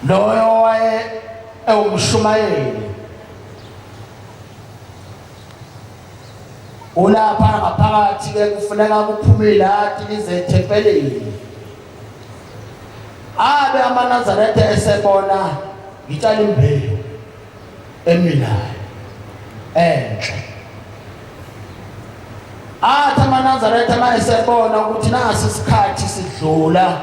loyo waye ewumshumayeli ulapha ngaphakathi ke kufuneka kuphumile athi izethempelini abe amaNazaretha esebona ngitshala imbewu emilayo enhle athi amaNazaretha mayesebona ukuthi nasi isikhathi sidlula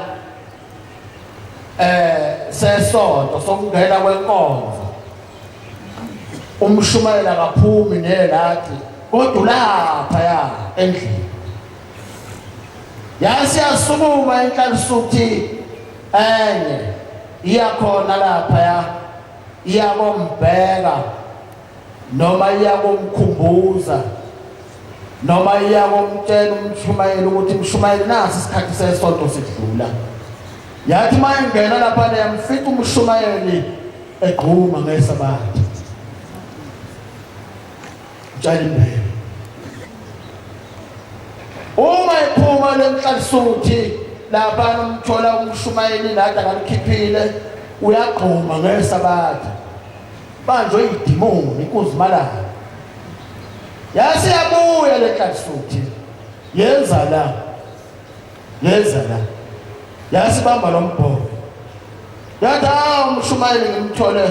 sesonto sokungena kwenkonzo umshumayeli akaphumi nelathi kodwa lapha ya endlini yasiyasukuma inhlansuthi enye iyakhona lapha ya iyakombheka noma iyakomkhumbuza noma iyakomtshela umshumayeli ukuthi mshumayeli nasi isikhathi sesonto sidlula yathi mayingena lapha yamfika umshumayeli egquma ngesabatha utshala imbewu uma iphuma lenhlansuthi lapha nomthola umshumayeli lada akalikhiphile uyagquma ngesabatha banjwe idimoni inkuzimalanga yasiyabuya lenhlansuthi yenza la yasibamba lombhoko yathi umshumayeli ngimthole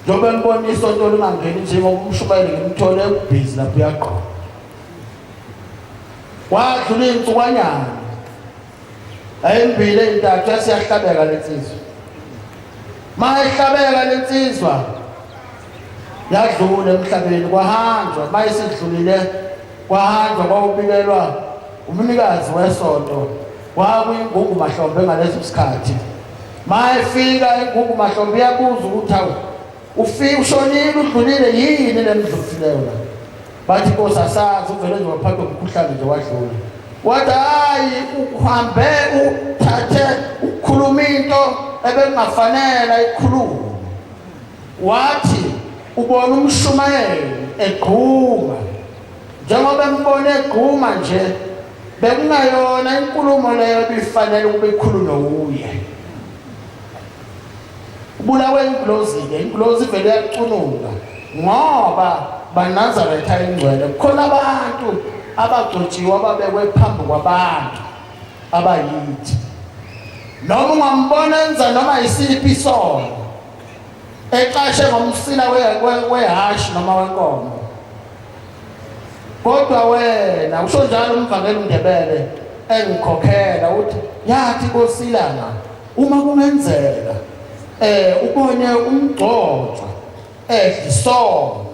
njobe ngibona isonto lingangeni njengoba umshumayeli ngimthole ubhizi lapho uyaqhoma wadlula insukanyana ayimbile intathu yasiyahlabeka lensizwa mayihlabeka lensizwa yadlula emhlabeni kwahanjwa mayisidlulile kwahanjwa kwawubikelwa umnikazi wesonto kwakuyingungu mahlombe ngaleso sikhathi mayefika ingungu mahlombe yabuza ukuthi awu ufika ushonile udlulile yini lemdlulileyo la bathi Nkosi asazi uvele nje waphathwa umkhuhlane nje wadlula wathi hayi uhambe uthathe ukukhuluma into ebengafanele ikhulume wathi ubona umshumayeli egquma njengoba embone egquma nje bekungayona inkulumo leyo bifanele ukube ikhulunywe uye ubulawe ingilozi vele yacunuka ngoba baNazaretha ingcwele khona abantu abagcotshiwe ababekwe phambi kwabantu abayithi noma ungambona enza noma isiphi isono eqashe ngomsila wehashi noma wenkomo kodwa wena usho njalo umvangeli uNdebele engikhokhela uthi yathi kosilana uma kungenzeka ubone umgcotshwa isono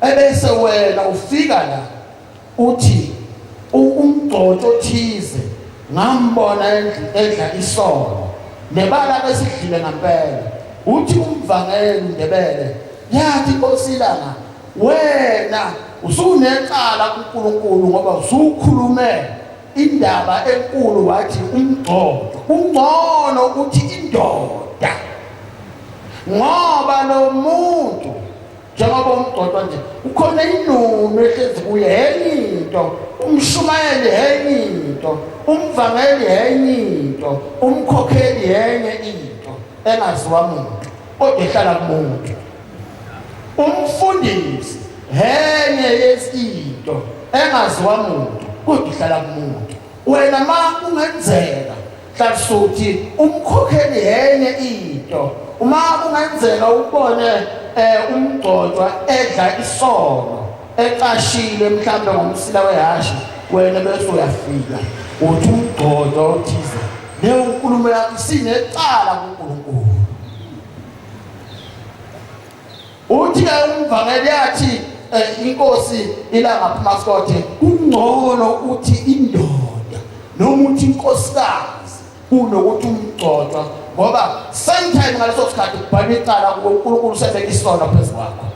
ebese wena ufika la uthi umgcotshwa othize ngambona edla isono nebala besidlile ngempela uthi umvangeli uNdebele yathi kosilana wena usunecala kuNkulunkulu ngoba usukhulume indaba enkulu wathi umgcotshwa ungcono ukuthi indoda ngoba lo muntu njengoba umgcotshwa nje ukhona inunu ehlezi kuye enye into umshumayeli enye into umvangeli enye into umkhokheli enye into engaziwa muntu kodwa ehlala kumuntu umfundisi enye yesinto engaziwa muntu kodwa ihlala kumuntu wena ma ungenzeka hlalsuthi umkhokheli enye into uma ungenzeka ubone umgcotshwa edla isono eqashile mhlambe ngomsila wehashi wena bese uyafika uthi umgcotshwa othize leyo nkulumo yakho sinecala kuNkulunkulu uthi umvangeli yathi inkosi ilangapha maskothe kungcono uthi indoda noma uthi inkosikazi kunokuthi umgcotshwa ngoba sometime ngaleso sikhathi kubhali icala kuNkulunkulu sebeke isono phezu kwakho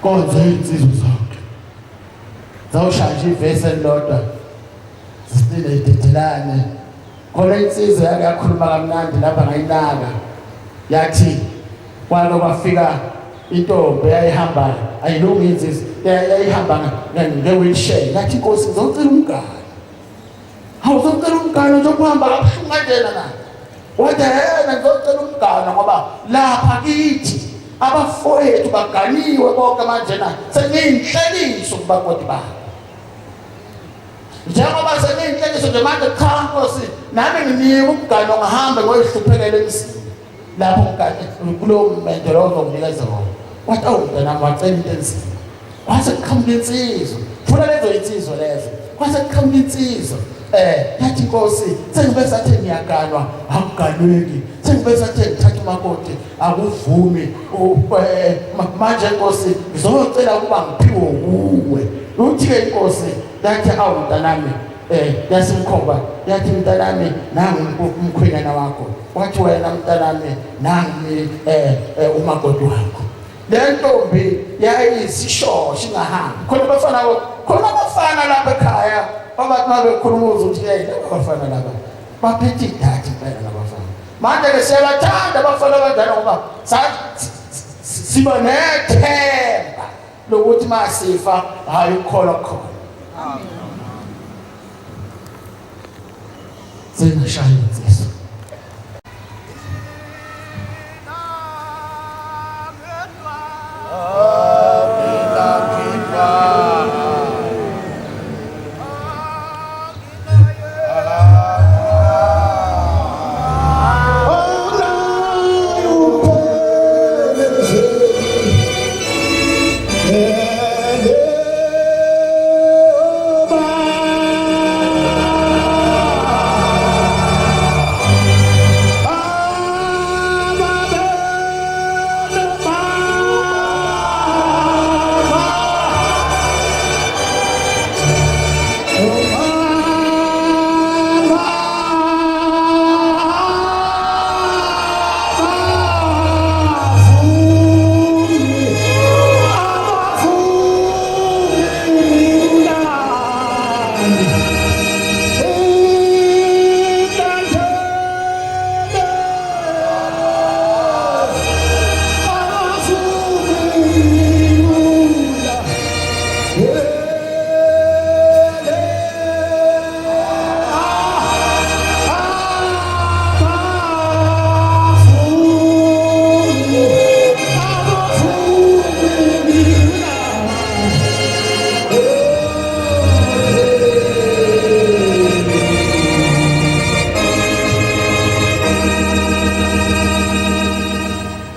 konze insizwe zonke zawushaya ivesi elilodwa zisile idedelane khona insizwe yake yakhuluma kamnandi lapha ngayinaka yathi kwalo kwafika intombi eyayihamba ayilungisi yayihamba ngewheelchair yathi Nkosi ngizocela umngane awuzocela umngane nje ukuhamba kabuhlungu kanjena wathi yena ngizocela umngane ngoba lapha kithi abafowethu baganiwe bonke manje na seniyinhleliso kubakwati babo njengoba seniyinhleliso nje manje cha Nkosi nami nginike umngane ongahambe ngoyihluphekela emsini lapho umngane kulowo mente lo uzonginikeza wona wathi awumntana wacela into enzima kwase kuqhamuka insizwa funa lezo insizwa lezo kwase kuqhamuka insizwa yathi Nkosi sengibe sathi ngiyaganwa akuganweki sengibe sathi ngithatha umakoti akuvumi manje Nkosi ngizocela ukuba ngiphiwe kuwe uthi-ke Nkosi yathi awumntanami yasimkhomba yathi mntanami nangu umkhwenyana wakho wathi wena mntanami nangu umakoti wakho le ntombi yayisishosho ingahambi khona abafana lapha ekhaya abathi mabekhuluma ukuthi abafana laba baphethe idatha impela nabafana manje-ke siyabathanda abafana abanjalo ngoba siba nethemba lokuthi masifa hayi ukukholwa khona zingashayi insizwa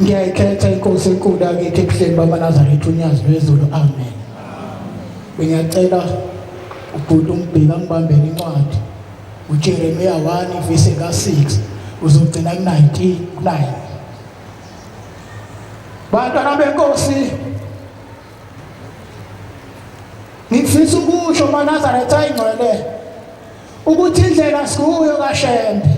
ngiyayikhetha inkosi enkulu yakithi ebuhleni bamaNazaretha unyazi lwezulu amen. Ngiyacela ubhuti umbhika ngibambele incwadi uJeremiya 1 verse ka6 uzogcina ku-19:9. Bantwana benkosi ngifisa ukusho maNazaretha ayingcwele ukuthi indlela sikuyo kaShembe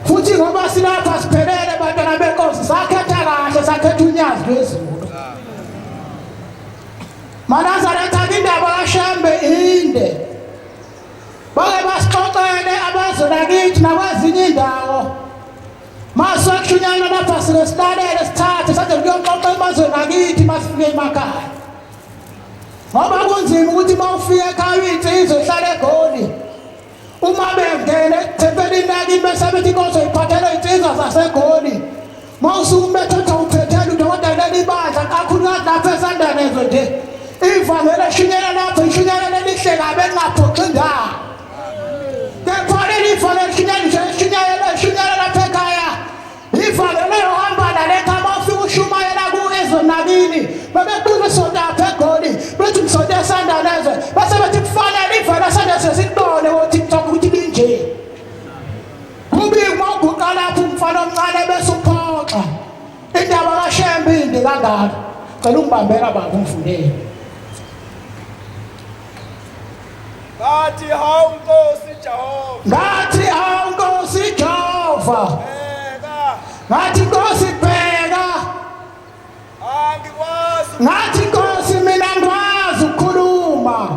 futhi ngoba silapha siphelele bantwana benkosi sakhetha kahle sakhetha unyazi lwezulu. maNazaretha indaba kaShembe inde bake basixoxele abazona kithi nakwezinye indawo masokushunyana lapha sinesihlalele sithathe sathi kuyoxoxa abazona kithi masifike emakhaya ngoba kunzima ukuthi mawufika ekhaya insizwe ihlale eGoli uma bengene thempelini lakini bese bethi inkosi iphathele insizwa zaseGoli mawusuke bethatha uphethela udokotela libandla kakhulukazi lapha eSandanezo nje ivangele shinyela lapha ishinyela lelihle kabe lingaphoxi indawo kephalele ivangele shinyela lapha ekhaya ivangele yohamba naletha mawufika ushumayela ezonakini bebebuka isonto apha eGoli bethi umsonto eSandanezo bese bethi kufanele ivele eSandanezo sikubone woTikTok ukuthi linje kubi mawuguqa lapho umfana omncane bese uphoxa indaba kaShembe inde kangaka cela ungibambela baba umfundele ngathi hawu Nkosi Jehova ngathi hawu Nkosi Jehova ngathi Nkosi bheka angikwazi ngathi Nkosi mina ngikwazi ukukhuluma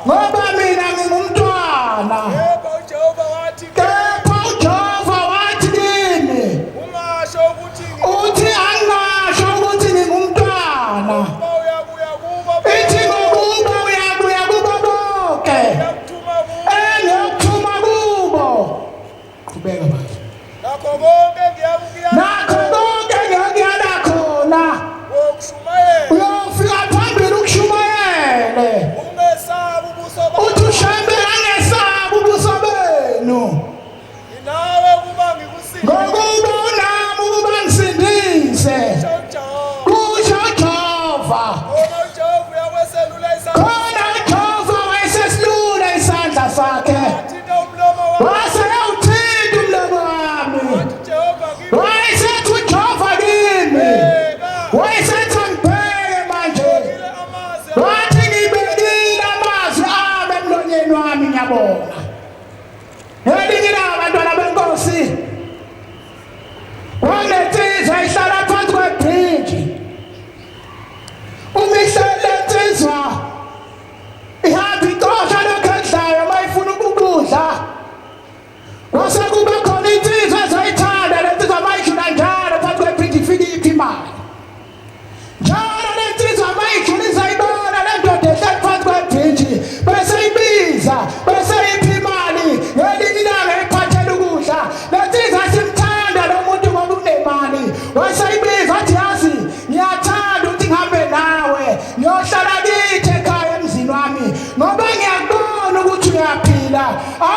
ngoba mina ngingumntwana yebo uJehova wathi kepha uJehova wathi kimi ungasho ukuthi uthi angasho ukuthi ngingumntwana uyabuya kubo ithi ngokuba uyabuya kubo bonke uyakuthuma kubo engiyokuthuma kubo qhubeka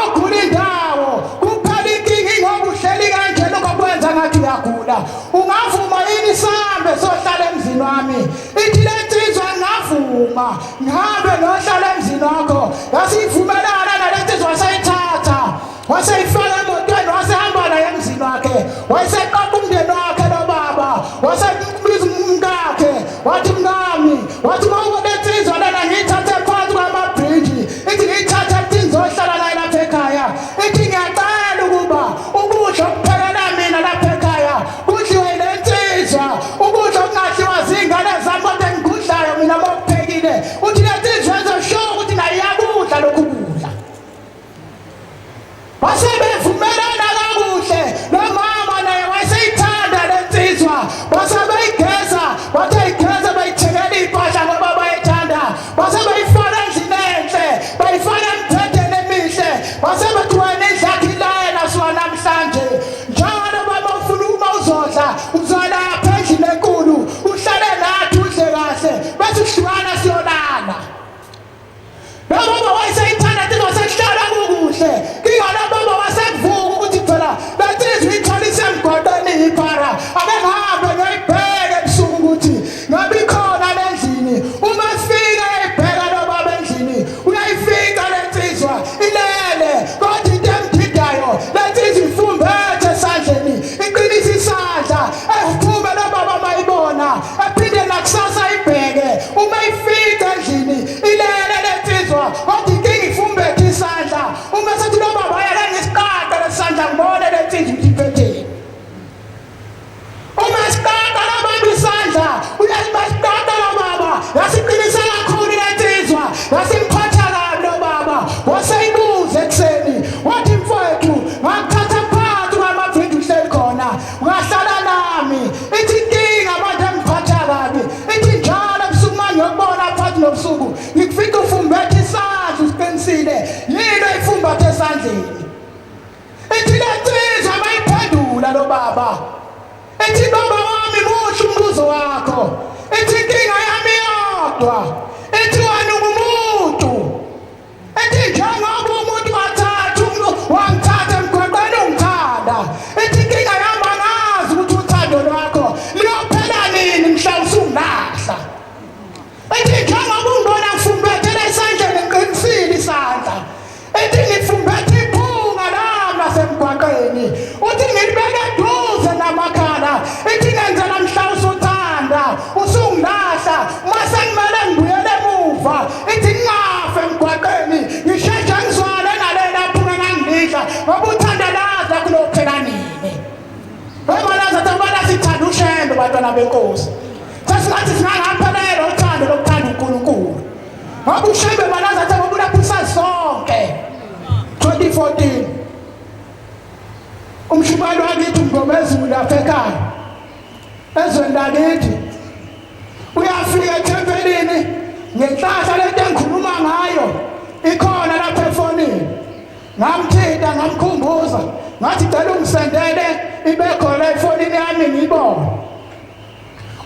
awugula indawo kuphela inkinga ingoba uhleli kanje lokwenza ngathi uyagula ungavuma yini sambe sohlala emzini wami ithi lensizwa ngavuma ngihambe nohlala emzini wakho yasivumelana nalensizwa wasayithatha waseyifaka emotweni wasehamba naye emzini wakhe wayeseqoqa umndeni wakhe nobaba wasembiza umkakhe wathi mngami wathi mawubona insizwa lena ngiyithathe phansi kwamabhriji ithi ngiyithathe ethi ngizohlala naye lapha ekhaya ithi ngiyacela ukuba ukudla okuphekela mina lapha ekhaya kudliwe yile nsizwa ukudla okungadliwa zingane zami kodwa engikudlayo mina mokuphekile uthi le nsizwa ezosho ukuthi naye iyakudla lokhu kudla wasebevumelana kakuhle nomama naye wayeseyithanda le nsizwa basebeyigeza bateyigeza bayithekela iy'mpahla ngoba bayithanda basebeyifaka endlini enhle bayifaka emphetheni emihle basebethiwena idlakhi ilayela siwanamhlanje njalo baba ufuna uma uzodla uzolapha endlini enkulu uhlale nathi udle kahle bese uhlukana siyolala nobaba wayeseyithanda nsizwa sekuhlala kukuhle kingala baba wasekuvuka ukuthi phela lensizwa ithole isemgodweni iphara ake ngihambe ngiyibheke ebusuku ukuthi ngabe ikhona lendlini uma efika eyibheka nobaba endlini uyayifica lensizwa ilele kodwa into emdidayo lensizwa ifumbethe esandleni iqinisa isandla ephume nobaba mayibona ephinde nakusasa ayibheke uma ifica endlini ilele lensizwa kodwa inkinga ifumbethe isandla uma sethi nobaba yake ngisiqaqe lesandla ngibone lensizwa ukuthi iphetheni uma siqaqa nobaba isandla uyasiqaqa nobaba yasiqinisa kakhulu lensizwa yasimphatha kabi nobaba waseyibuza ekuseni wathi mfowethu ngakuthatha phansi kwamabhriji uhleli khona ungahlala nami ithi inkinga manje engiphatha kabi ithi njalo ebusuku uma ngiyokubona phakathi nobusuku ngikufika ufumbethe isandla usiqinisile yini oyifumbathe esandleni ithi lensizwa mayiphendula lo baba ithi baba wami muhle umbuzo wakho ithi inkinga yami yodwa ithi wena ungumuntu ithi njengoba umuntu wangithatha emgwaqweni ungithanda ithi inkinga yami angazi ukuthi uthando lwakho liyophela nini mhla usungilahla ithi njengoba ungibona ngifumbethele esandleni ngiqinisile isandla ithi ngifumbethe iphunga lami lasemgwaqeni uthi ngilibeke eduze namakhala ithi ngenzela mhla usuthanda usungilahla mase ngimele ngibuyele emuva ithi ngingafe emgwaqeni ngisheshe ngizwale nalela phunga ngangilidla ngoba uthanda laza kulophela nini emalaza tabala sithanda ushembe bantwana benkosi sesingathi singangaphelele uthando lokuthanda uNkulunkulu ngoba ushembe balaza tababulaphisa sonke 2014 umshumalo wakithi uMgomezulu lapha ekhaya ezweni lakithi uyafika ethempelini ngenhlahla lento engikhuluma ngayo ikhona lapha efonini ngamthinta ngamkhumbuza ngathi cela ungisendele ibe khona efonini yami ngiyibone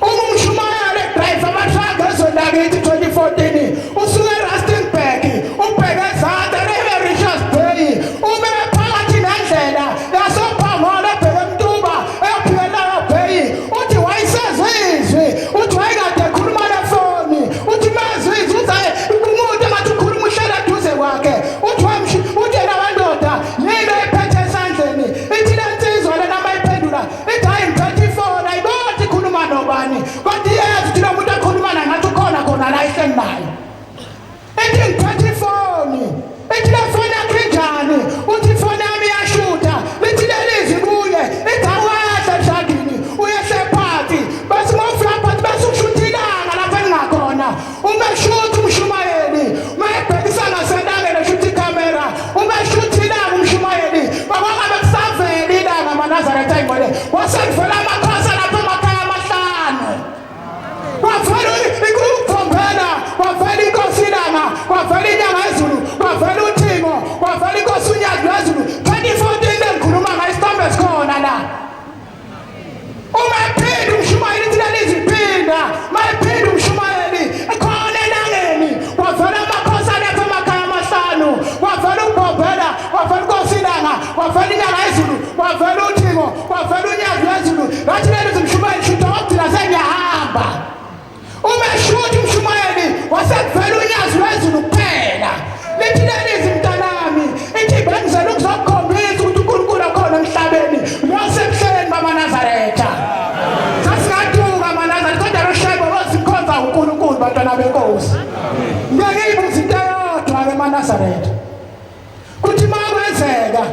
uma umshumayela driver abathanga ezweni lakithi 2014 usuke eRustenburg ubheke ezantsi eRichards Bay ume phakathi nendlela yasophamona ebheke eMtuba eyaphela eBay uthi wayesezizwe uthi wayekade ekhuluma nefoni uthi mazizwe uthi umuntu engathi ukhuluma uhlala eduze kwakhe uthi yena wandoda yini ayiphethe esandleni ithi lensizwa lena mayiphendula ithi hayi ngiphethe ifoni ayibona ikhuluma nobani kodwa iyazi ukuthi lo muntu ekhuluma naye ngathi ukhona khona la ehleli naye Nazaretha. Kuthi makwenzeka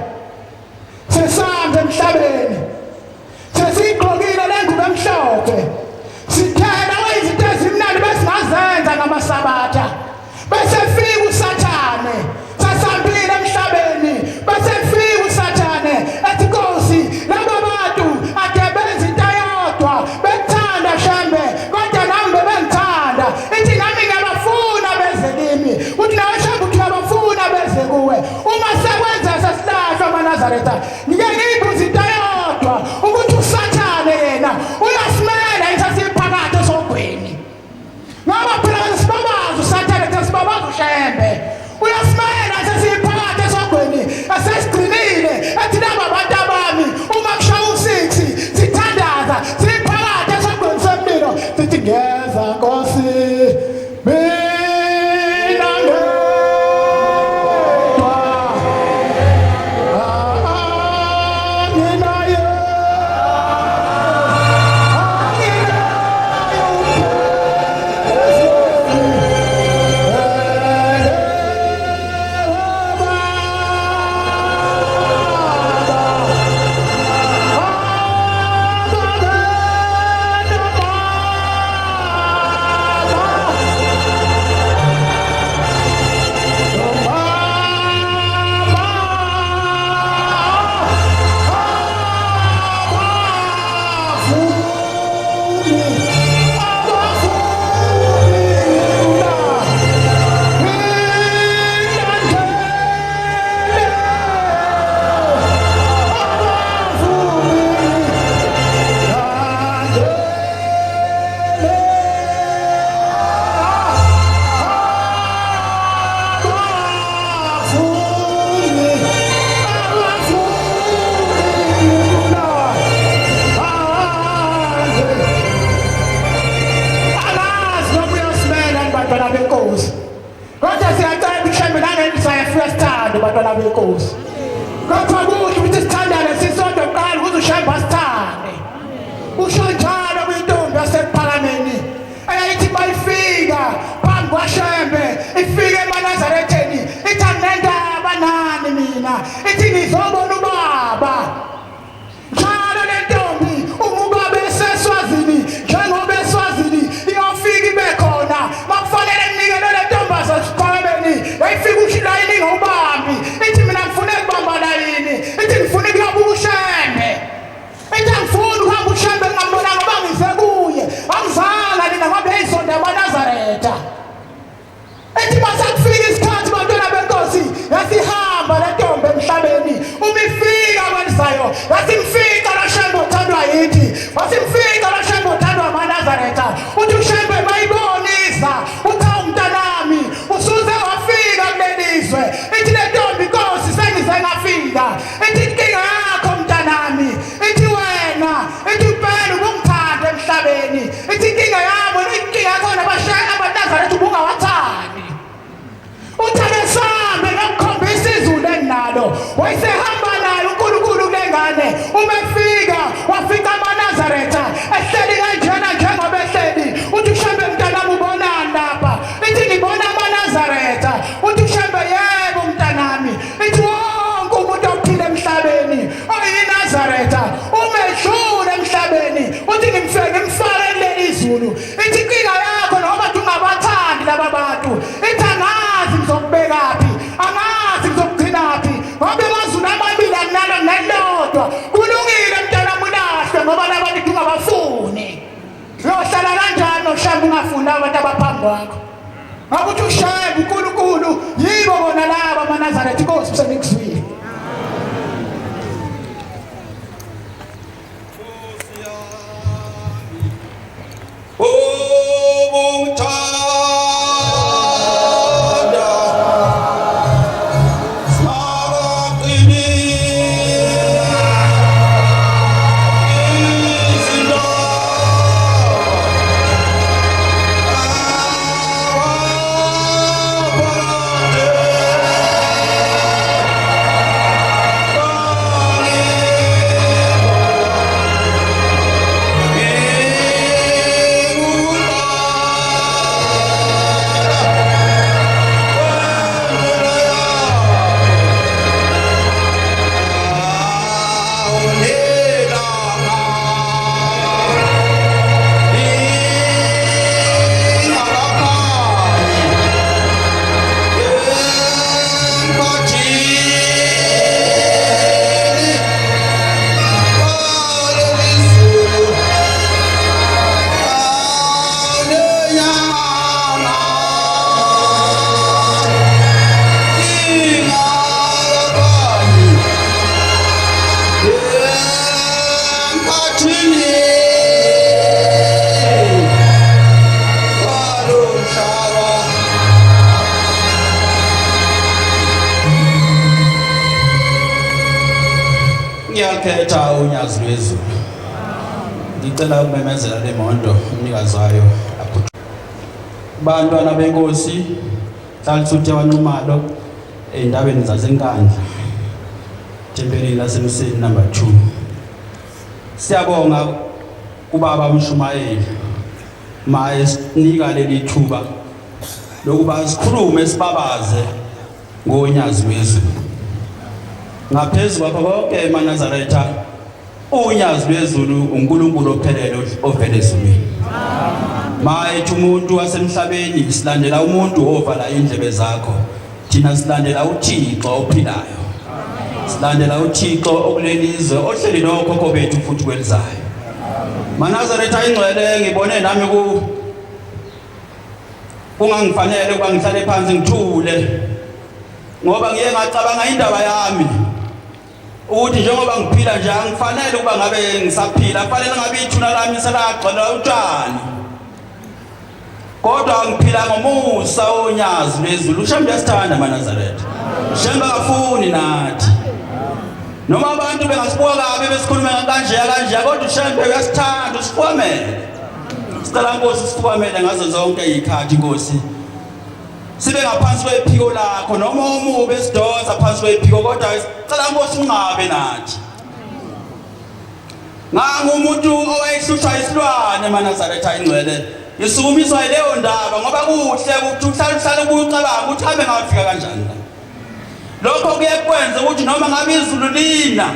sesambe emhlabeni sesigqokile lengubo emhlophe sithela izinto ezimnandi besingazenza ngamasabatha bese fika uSathane sasambile emhlabeni bese fika uSathane ethi Nkosi laba bantu ade benza into eyodwa bethanda shembe kodwa nami bengithanda ithi nami ngiyabafuna beze kimi uthi nawe shembe uthi uyabafuna beze kuwe uma sekwenza sesilahlwa amaNazaretha ngike ngiyibuza into eyodwa ukuthi uSathane yena uyasimela isasiphakathi esogwini ngoba phela sibabaza uSathane sesibabaza ushembe uyasimela sesiphakathi esogwini esesigcinile ethi laba bantu abami uma kushaya u6 sithandaza siphakathi esogwini semlilo sithi ngeza Nkosi mina ngedwa anginaye bantwana benkosi kodwa kuhle ukuthi sithandane sisodwa kuqala ukuze ushembe asithande usho njalo kwintombi yasephalameni eyayithi bayifika phambi kwaShembe ifike eNazaretheni ithi anginendaba nani mina ithi ngizobona ubaba njalo le ntombi ubaba eseswazini njengoba eswazini iyofika ibe khona makufanele kunikele le ntombi asephalameni yayifika ushilayini ngobambi ithi mina ngifuna ukubamba layini ithi ngifuna ukuyabuka uShembe ithi angifuni ukuhamba uShembe ngambona ngoba ngize kuye angizanga nina ngoba yayisonda amaNazaretha ithi masakufika isikhathi bantwana benkosi yasihamba le ntombi emhlabeni umifika kwenisayo yasimfika lo Shembe othandwa yithi wasimfika lo Shembe othandwa amaNazaretha uthi uShembe mayibonisa uthi umntanami usuze wafika kulelizwe ithi le ntombi Nkosi sengize ngafika ithi inkinga yakho mntanami ithi wena ithi impela ubungithanda emhlabeni ithi inkinga yabo inkinga yakho amaNazaretha ubungawathandi uthabesambe ngokukhombisa izulu enalo wayesehamba nayo uNkulunkulu kulengane umefika wafika amaNazaretha ehleli kanjena njengoba ehleli uthi uShembe mntanami ubonani lapha ithi ngibona amaNazaretha uthi uShembe yebo mntanami ithi wonke umuntu ophila emhlabeni oyiNazaretha umedlule emhlabeni uthi ngimfeke ngimfake kuleli izulu ithi inkinga yakho noma ungabathandi laba bantu ithi angazi ngizokubekaphi angazi ngizokugcinaphi ngoba emazulu amabili akunalo nelodwa kulungile mntanami ulahlwe ngoba laba bantu ungabafuni uyohlala kanjani uShembe ungafuni abantu abaphambi kwakho ngakuthi uShembe uNkulunkulu yibo bona laba amaNazaretha Inkosi usenikuzwile Ngiyakhetha uNyazi lwezulu. Ngicela ukumemezela le moto umnikazi wayo aphuthume. Bantwana benkosi hlaluthe wanqumalo endabeni zasenkandla. Thempelini lasemseni number 2. Siyabonga ubaba uMshumayeli mayesinika leli thuba lokuba sikhulume sibabaze ngoNyazi lwezulu. Ngaphezulu kwakho konke eManazaretha uNyazi lwezulu uNkulunkulu ophelele ovela ezulwini. Mayithi umuntu wasemhlabeni silandela umuntu ovala indlebe zakho. Thina silandela uThixo ophilayo. Silandela uThixo okulelizwe ohleli nokhokho bethu futhi kwelizayo. Manazaretha ingcwele ngibone nami kungangifanele ukuba ngihlale phansi ngithule ngoba ngiye ngacabanga indaba yami ukuthi njengoba ngiphila nje angifanele ukuba ngabe ngisaphila, kufanele ngabe ithuna lami selagcwala utshani. Kodwa ngiphila ngomusa oNyazi lwezulu. Ushembe uyasithanda Manazaretha. Ushembe akafuni nathi. Noma abantu bengasibuka kabi besikhuluma kanje kodwa ushembe uyasithanda usifukamele. Sicela Nkosi sifukamele ngazo zonke izikhathi Nkosi. Sibe ngaphansi kwephiko lakho noma umubi esidosa phansi kwephiko kodwa sicela Nkosi ungabe nathi. Umuntu owayehlushwa isilwane eManazaretha ingcwele ngisukumiswa yileyo ndaba ngoba kuhle ukuthi uhlale ukucabanga ukuthi habe ngafika kanjani. Lokho kuyekwenza ukuthi noma ngabe izulu lina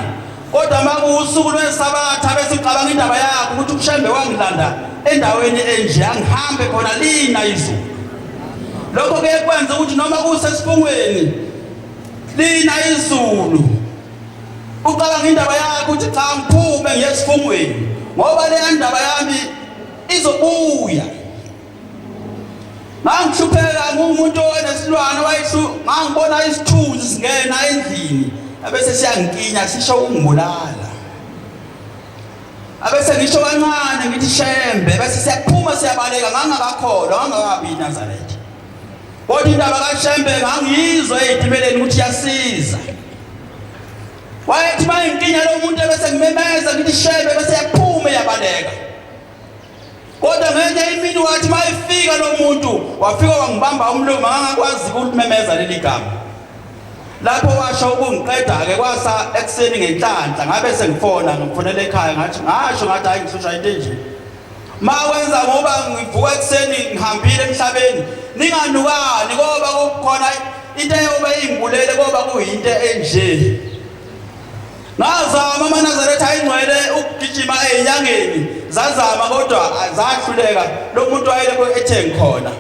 kodwa makusuku lwesabatha bese ucabanga indaba yakho ukuthi uMshembe wangilanda endaweni enje angihambe khona lina izulu. Lokho kuyekwenza ukuthi noma kusesifungweni lina izulu ucabanga indaba yakho ukuthi cha ngiphume ngiye esifungweni ngoba le ndaba yami izobuya. Ngangihlupheka ngumuntu onesilwane ngangibona isithunzi singena endlini abese siyangikinya sisho ungibulala. Abese ngisho kancane ngithi Shembe bese siyaphuma siyabaleka ngangakakholwa ngangakabi iNazaretha. Kodwa indaba kaShembe ngangizwa ezimeleni ukuthi yasiza. Wayethi mayinkinya lo muntu bese ngimemeza ngithi Shembe bese yaphuma yabaleka. Kodwa ngenye imini wathi mayifika lo muntu wafika wangibamba umlomo ngangakwazi ukumemeza leli gama. Lapho washo ukungiqeda ke kwasa ekseni ngenhlanhla ngabe sengifona ngifonela ekhaya ngathi hayi ngihlushwa into enje. Mawenza ngoba ngivuka ekseni ngihambile emhlabeni ninganukani ngoba kukhona into eyobe ingibulele ngoba kuyinto enje. Ngazama aManazaretha ingcwele ukugijima ezinyangeni zazama kodwa azahluleka lo muntu wayeleko ethe ngikhona.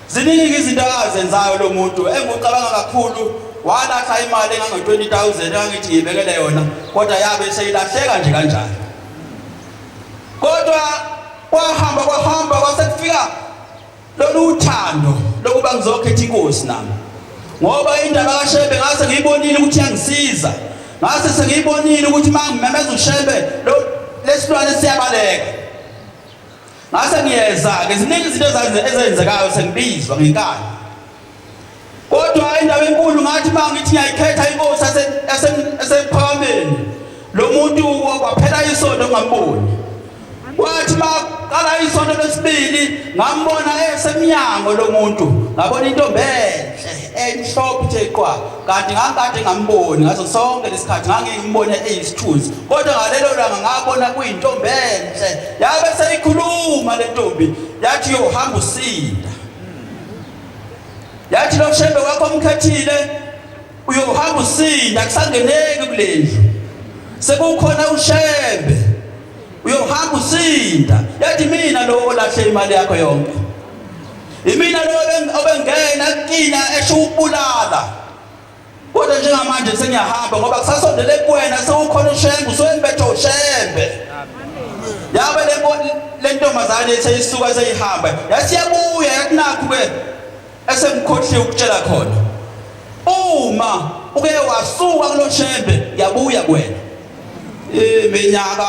Ziningi izinto azenzayo lo muntu engicabanga kakhulu walahla imali engange-20,000 angithi ngibekele yona kodwa yabe seyilahleka nje kanjalo. Kodwa kwahamba kwasekufika lolu uthando lokuba ngizokhetha inkosi nami ngoba indaba kaShembe ngase ngiyibonile ukuthi yangisiza. Ngase sengiyibonile ukuthi mangimemeza uShembe lesilwane siyabaleka. Ngase ngiyeza ke ziningi izinto ezenzekayo sengibizwa ngenkani. Kodwa indaba enkulu ngathi mangithi ngiyayikhetha inkosi esephakameni lo muntu waphela isonto ngamboni. Kwathi maqala isonto lesibili ngambona esemnyango lo muntu ngabona intombi enhlophe eqwa kanti ngangikade ngamboni ngaso sonke lesikhathi ngangimbone eyisithunzi kodwa ngalelo langa ngabona kuyintombi enhle yabe seyikhuluma le ntombi yathi yohamba usinda. Yathi lo Shembe wakho omkhethile uyohamba usinda kusangeneki kulendlu sekukhona uShembe uyohamba usinda. Yathi mina lo olahle imali yakho yonke imina lo obengena kina esho ukubulala kodwa njengamanje sengiyahamba ngoba kusasondele kuwena sewukhona uShembe usembethe uShembe. Yabe le ntombazane seyisuka seyihamba yasiyabuya yathi nakho ke esengikhohliwe ukutshela khona uma uke wasuka kulo Shembe yabuya kuwena iminyaka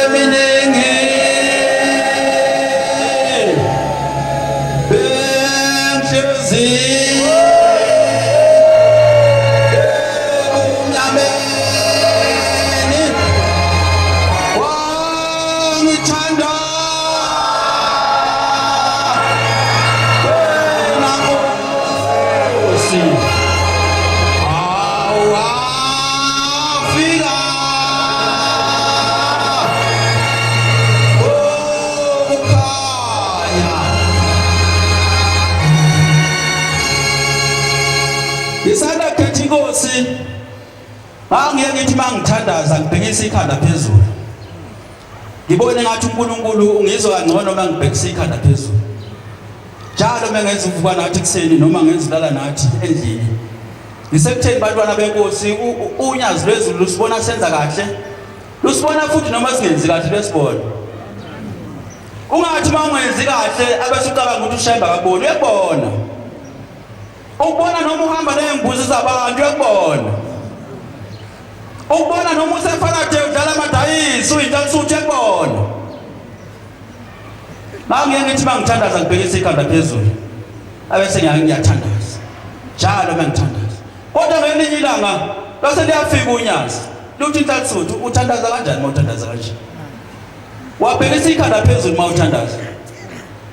eminingi benhlezi inkosi ngiye ngithi mangithandaza ngibhekisa ikhanda phezulu ngibone ngathi uNkulunkulu ungizwa kangcono mangibhekisa ikhanda phezulu njalo mengenza uvuka nathi kuseni noma ngenza lala nathi endlini ngisekutheni bantwana benkosi unyazi lwezulu lusibona senza kahle lusibona futhi noma singenzi kahle lesibona ungathi mawungenzi kahle abese ucabanga ukuthi ushayimba kaboni uyabona ukubona noma uhamba nezimbuzi zabantu uyabona ukubona noma usefana nje udlala amadayisi uyintalisuthi uyabona mangiye ngithi mangithandaza ngibhekisa ikhanda phezulu abese ngiyathandaza njalo mangithandaza kodwa ngelinye ilanga bese liyafika unyazi luthi intalisuthi uthandaza kanjani mawuthandaza kanje wabhekisa ikhanda phezulu mawuthandaza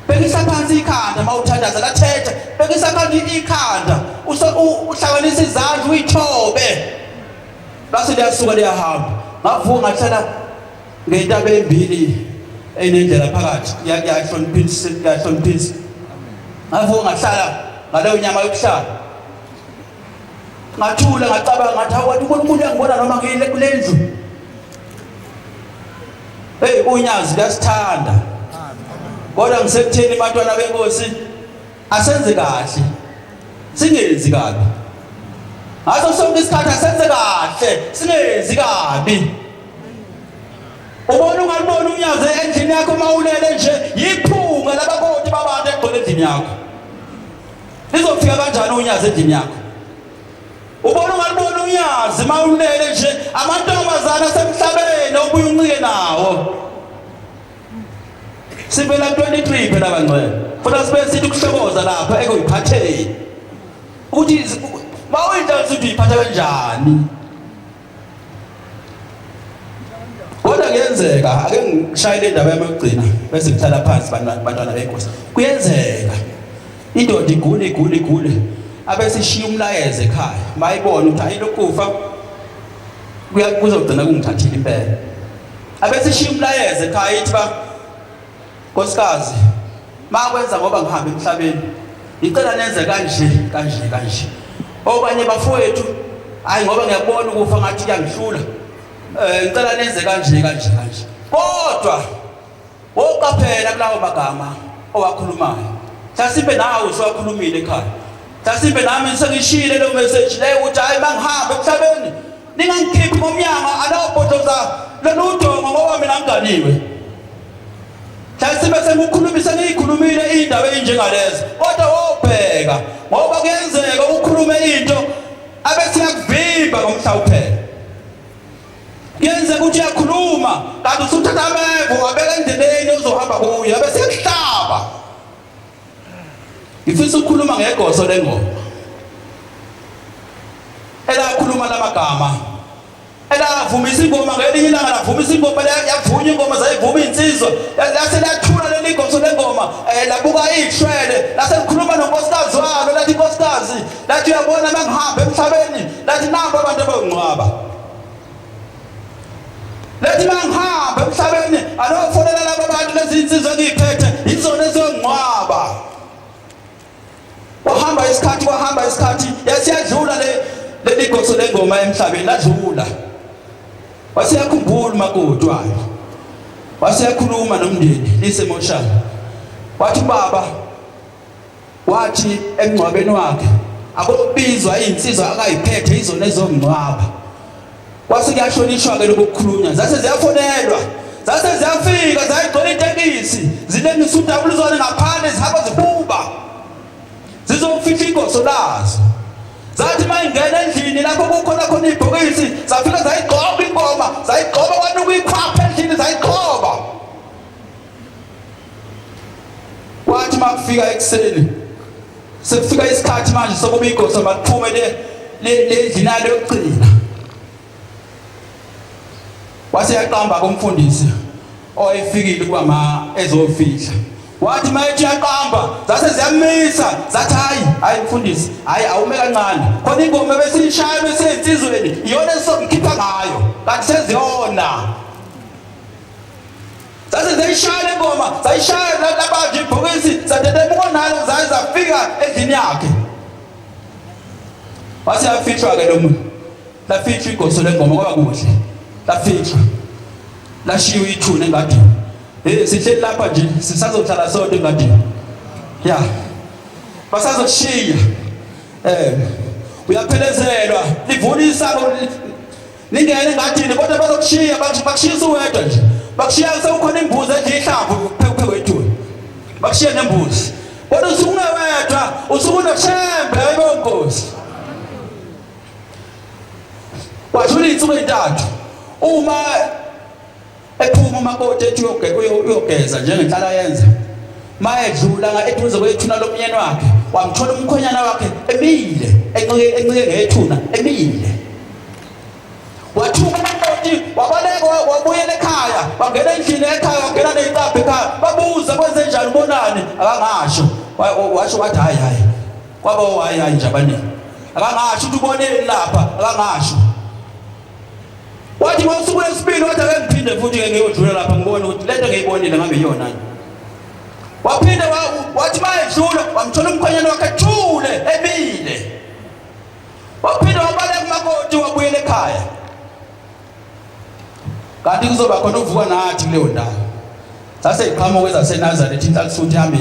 bhekisa phansi ikhanda mawuthandaza lathethe bhekisa phansi ikhanda uhlanganisa izandla uyithobe base liyasuka liyahamba ngavuka ngahlala ngentaba embili enendlela phakathi yahloniphisa ngavuka ngahlala ngaleyo nyama yokuhlala ngathula ngacabanga ngathi awuthi uNkulunkulu uyangibona noma ngiyile kulendlu unyazi uyasithanda kodwa ngisekutheni bantwana benkosi asenze kahle singenzi kabi ngaso sonke isikhathi asenze kahle singenzi kabi ubona ungalibona unyaze endlini yakho mawulele nje yiphunga labakoti babantu egcwele endlini yakho lizofika kanjani unyaze endlini yakho ubona ungalibona unyazi mawulele nje amantombazana asemhlabeni obuye uncike nawo sivela 23 phela bangcwele futhi sibe sithi ukuhlokoza lapha ekuyiphatheni ukuthi mawuyinda ukuthi uyiphatha kanjani kodwa kuyenzeka ake ngishayele indaba yamagcina bese ngithatha phansi bantwana benkosi kuyenzeka indoda igule abese ishiya umlayezo ekhaya mayibona ukuthi ayilokufa kuzogcina kungithathile impela abese ishiya umlayezo ekhaya ithi ba Nkosikazi makwenza ngoba ngihamba emhlabeni icela nenze kanje okanye bafowethu hayi ngoba ngiyabona ukufa ngathi kuyangihlula ngicela nenze kanje kodwa woqaphela kulawo magama owakhulumayo mhlasimbe nawe usuwakhulumile ekhaya mhlasimbe nami sengishile lo message leyo ukuthi hayi mangihamba emhlabeni ningangikhiphi ngomnyama alawobhotoza loludongo ngoba mina ngiganiwe mhlasimbe sengikhulumisa ngiyikhulumile indaba enjengalezo kodwa wobheka ngoba kuyenzeka ukhulume into abese yakuvimba ngomhlawuphela kuyenzeka ukuthi uyakhuluma kanti usuthatha amevo wabeka endleleni uzohamba kuyo abese yakuhlaba ngifisa ukukhuluma ngegoso lengoma elakhuluma lamagama elavumisa ingoma ngelinye ilanga lavumisa ingoma yavunya ingoma zayivuma insizwa lase lathula leli goso lengoma labuka ihlwele lase likhuluma nonkosikazi walo lathi inkosikazi lathi uyabona mangihamba emhlabeni lathi namba abantu abangcwaba lathi mangihamba emhlabeni anofonela laba bantu lezi insizwa ngiphethe izona ezongcwaba wahamba isikhathi yasiyadlula leli goso lengoma emhlabeni ladlula wasiyakhumbula umakoti wayo wasiyakhuluma nomndeni lisemoshana wathi baba wathi emngcwabeni wakhe akubizwa insizwa akayiphethe izona ezongcwaba wasikuyashonishwa ke lokukhulunywa zase ziyafonelwa zase ziyafika zayigcwele itekisi zinengisutha buluzwane ngaphandle zihamba zibuba zizofihla ingoso lazo zathi mayingena endlini lapho kukhona khona ibhokisi zafika zayigqoba ingoma zayigqoba kwanto kuyikhwapha endlini zayigqoba wathi makufika ekseni sekufika isikhathi manje sokuba igoso maliphume le ndlini yalo yokugcina waseyaqamba komfundisi oyefikile kuba ezofihla wathi mayethi yaqamba zase ziyamisa zathi hayi mfundisi hayi awume kancane khona ingoma besishaya bese insizweni iyona esomkhipha ngayo kanti seziyona zase zishaya ingoma zayishaya labantu ibhokisi zadedemuka nalo zaye zafika endlini yakhe wase yafihlwa ke lo muntu lafihlwa igoso lengoma kwaba kuhle lafihlwa lashiwe ithuna engadini sihleli lapha nje sisazohlala sonke engadini ya basazokushiya uyaphelezelwa livuna isabo ningene engadini kodwa bazokushiya bakushisa uwedwa nje bakushiya sewukhona imbuzi edla ihlavu phephe kwethuna bakushiya nembuzi kodwa usungewedwa usukunoshembe ayibonkosi wajula insuku ezintathu uma ephuma umakoti ethi uyogeza njengenhlala yenza mayedlula eduze kwethuna lomnyeni wakhe wamthola umkhonyana wakhe emile encike ngethuna emile wathuka umakoti wabaleka wabuyela ekhaya wangena endlini ekhaya wangena neziqaphe ekhaya babuza kwenze njani ubonani akangasho washo wathi hayi kwaba hayi nje abaningi akangasho ukuthi uboneni lapha akangasho wathi ngosuku lesibili wathi ake ngiphinde futhi ke ngiyodlula lapha ngibone ukuthi lento ngiyibonile ngabe iyona waphinde wathi bayedlula wamthola umkhonyana wakhe ethule emile waphinde wabaleka umakoti wabuyela ekhaya kanti kuzoba khona uvuka nathi kuleyo ndawo sase iqhamuka ezaseNazaretha inhlanhluthi yami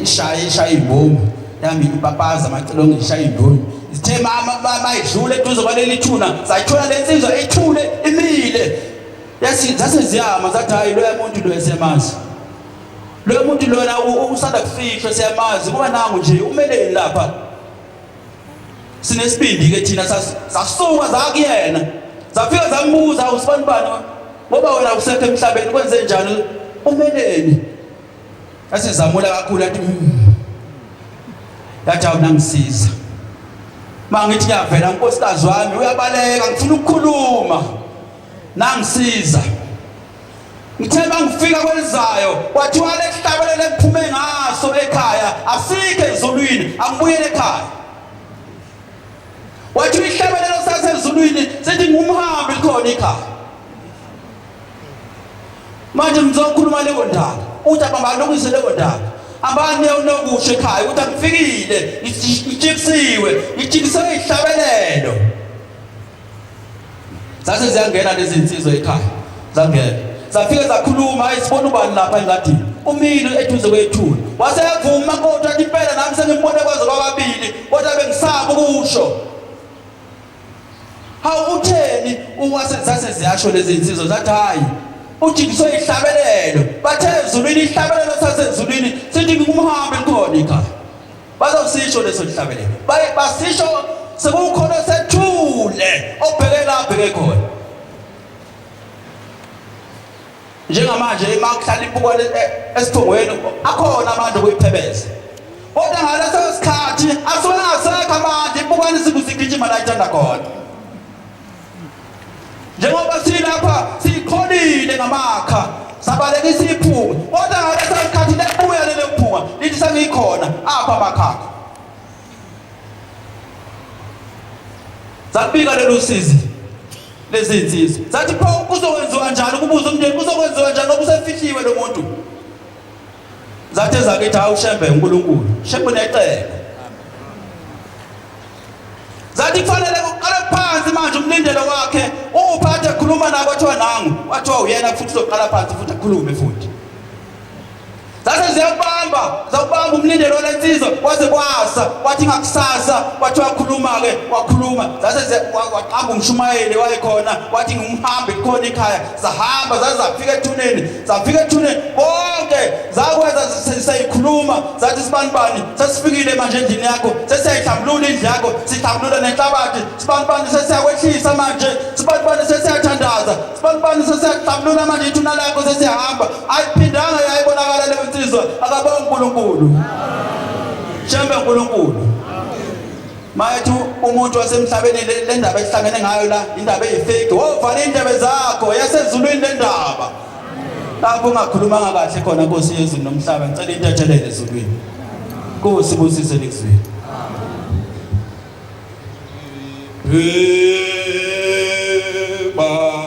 ishaya ibhomu yami ipapaza amacilongo ishaya indoni sithe mama edlule eduze kwaleli thuna sayithola lensizwa ethule imile zase ziyama zathi hayi lo muntu lo esemazi lo muntu lona usanda kufihlwa siyamazi kuba nangu nje umeleni lapha sinesibindi ke thina sasuka zakuyena zafika zambuza usibani bani ngoba wena usekho emhlabeni kwenze njani umeleni asizamula kakhulu athi yathi awunangisiza mangithi ngiyavela unkosikazi wami uyabaleka ngifuna ukukhuluma nangisiza ngithe mangifika kwelizayo kwathiwa lesihlabelele kuphume ngaso ekhaya asike ezulwini angibuyele ekhaya wathi ihlabelelo sasezulwini sithi ngumhambi likhona ekhaya manje ngizokhuluma leyo ndaba uthi abambalokise leyo ndaba abanye unokusho ekhaya ukuthi akufikile ijikisiwe ijikiswe ihlabelelo sase ziyangena lezi insizwe ekhaya zangena zafika zakhuluma ayisibona ubani lapha engadini umile eduze kwethuna waseyavuma kodwa athi impela nami sengimbone kwaze kwababili kodwa bengisaba ukusho hawu utheni uwasezase ziyasho lezi insizwe zathi hayi ujikiswe ihlabelelo bathe ezulwini ihlabelelo sasezulwini sithi ngumhambi likhona ekhaya bazawusisho leso ihlabelelo basisho sekukhona sethule obheke lapha khona njengamanje emakuhlala impukane esithongweni akhona amandla okuyiphebeza kodwa ngaleso sikhathi asuke amandla impukane sikugijima la ithanda khona njengoba silapha sikholile ngamakha sabalekisa iphunga kodwa ngaleso sikhathi lebuya lelo phunga lithi sengikhona apha amakhakha zabika lelo sizi lezi insizwa zathi pho kuzokwenziwa njani ukubuza umndeni kuzokwenziwa njani ngoba usefihliwe lo muntu zathe zakithi awushembe uNkulunkulu shembe necebo zathi kufanele uqale phansi manje umlindelo wakhe uphathe khuluma nabo wathiwa nangu wathiwa uyena futhi uzoqala phansi futhi akhulume futhi zase zawubamba umlindelo lensizwa kwaze kwasa wathi ngakusasa wathiwa khuluma-ke wakhuluma zase waqamba umshumayeli wayekhona wathi ngumhambi khona ekhaya zahamba zaze zafika ethuneni bonke zakwenza seyikhuluma zathi sibanibani sesifikile manje endlini yakho sesiyayihlambulula indlu yakho sihlambulula nenhlabathi sibanibani sesiyakwehlisa manje sibanibani sesiyathandaza sibanibani sesiyahlambulula manje ithuna lakho sesiyahamba ayiphindanga yayibonakala leyo insizwa akabonga uNkulunkulu shembe uNkulunkulu mayethu umuntu wasemhlabeni le ndaba ehlangene ngayo la indaba eyifake wovana indebe zakho yasezulwini le ndaba lapho ungakhulumanga kahle khona Nkosi yezulu nomhlaba ngicela intethelele ezulwini Nkosi busise nekuzwini Baba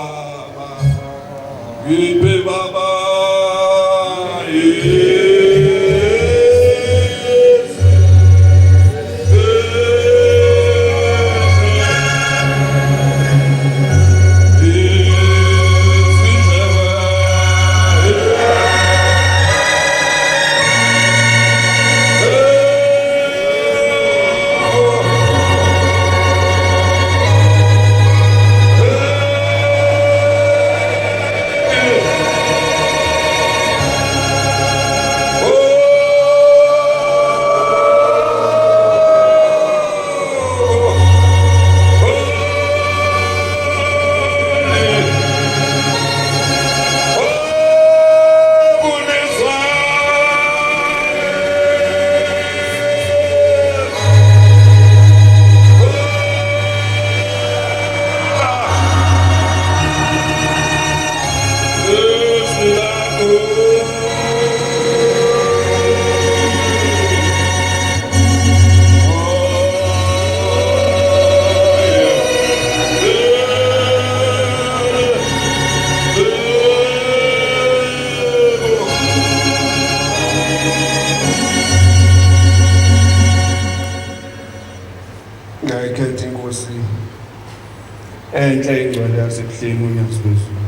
enhle ingcwele yasebuhleni uNyazi wezulu.